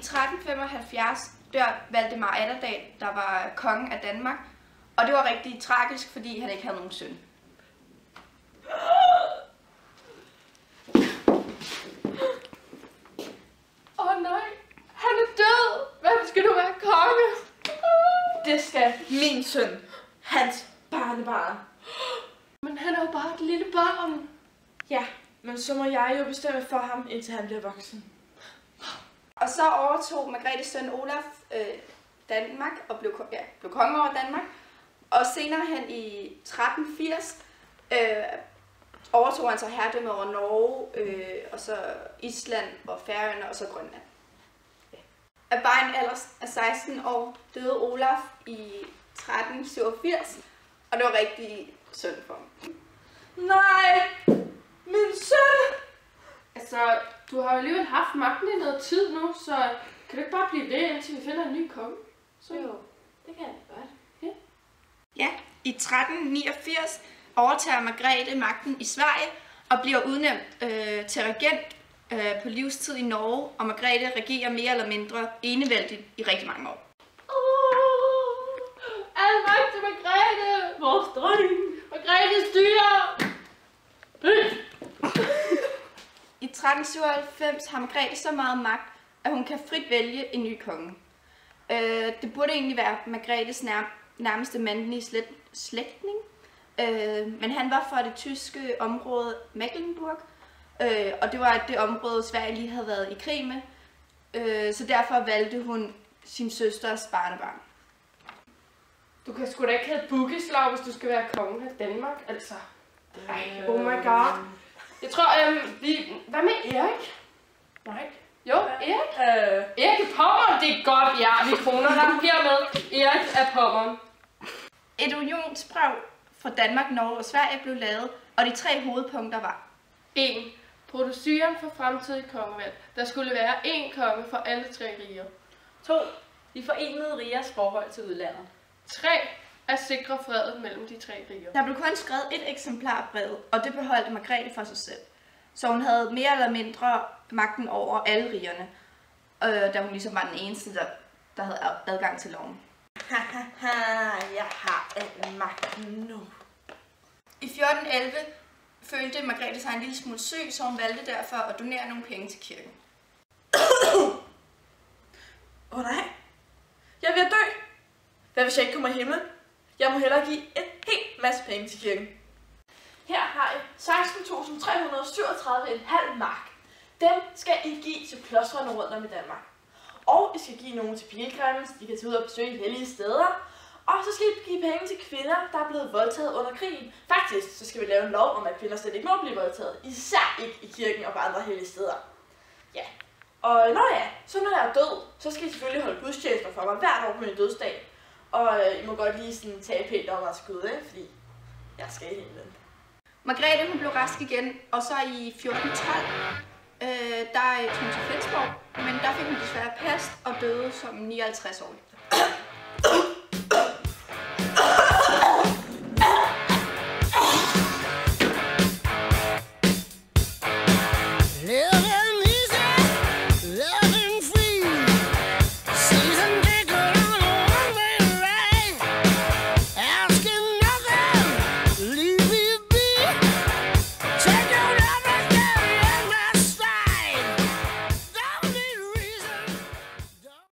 1375 dør Valdemar Atterdag, der var konge af Danmark, og det var rigtig tragisk, fordi han ikke havde nogen søn. Nej, han er død! Hvem skal du være konge? Det skal min søn, hans barnebarn. Men han er jo bare et lille barn. Ja, men så må jeg jo bestemme for ham, indtil han bliver voksen. Og så overtog Margrethes søn Olaf Danmark og blev konge over Danmark. Og senere hen i 1380 overtog han så herredømmet over Norge, og så Island og Færøerne og så Grønland. Af bare en alder af 16 år døde Olaf i 1387, og det var rigtig synd for ham. Nej, min søn! Altså, du har jo alligevel haft magten i noget tid nu, så kan du ikke bare blive ved, indtil vi finder en ny konge? Så jo, det kan jeg godt. Ja, i 1389 overtager Margrethe magten i Sverige og bliver udnævnt til regent på livstid i Norge, og Margrethe regerer mere eller mindre enevældigt i rigtig mange år. Al magt til Margrethe! Vores dronning! Margrethe styrer! I 1397 har Margrethe så meget magt, at hun kan frit vælge en ny konge. Det burde egentlig være Margrethes nærmeste mandlige slægtning, men han var fra det tyske område Mecklenburg, og det var det område, Sverige lige havde været i krig med, så derfor valgte hun sin søsters barnebarn. Du kan sgu da ikke have bukeslag, hvis du skal være konge af Danmark, altså. Oh my god. Jeg tror, hvad med Erik? Nej. Jo, Erik? Erik af Pommern, det er godt, ja. Vi kroner dig hermed. Erik af Pommern. Et unionsbrev fra Danmark, Norge og Sverige blev lavet, og de 3 hovedpunkter var: 1. Proceduren for fremtidig kongevalg. Der skulle være én konge for alle 3 riger. 2. De forenede rigers forhold til udlandet. 3. At sikre freden mellem de 3 riger. Der blev kun skrevet et eksemplar af brevet, og det beholdt Margrethe for sig selv. Så hun havde mere eller mindre magten over alle rigerne, da hun ligesom var den eneste, der havde adgang til loven. Jeg har al magten nu. I 1411 følte Margrethe sig en lille smule syg, så hun valgte derfor at donere nogle penge til kirken. Nej, jeg er ved at dø. Hvad hvis jeg ikke kommer i himlen? Jeg må hellere give en hel masse penge til kirken. Her har I 16.337,5 mark. Dem skal I give til klostrene rundt om i Danmark. Og I skal give nogle til pilgrimme, så de kan tage ud og besøge hellige steder. Og så skal I give penge til kvinder, der er blevet voldtaget under krigen. Faktisk så skal vi lave en lov om, at kvinder slet ikke må blive voldtaget. Især ikke i kirken og på andre hellige steder. Ja. Og så når jeg er død, så skal I selvfølgelig holde gudstjenester for mig hvert år på min dødsdag. Og I må godt lige sådan tage pænt over til Gud, ikke? Fordi jeg skal i himlen. Margrethe hun blev rask igen, og så i 1412, der tog hun til Flensborg, men der fik hun desværre pest og døde som 59-årig.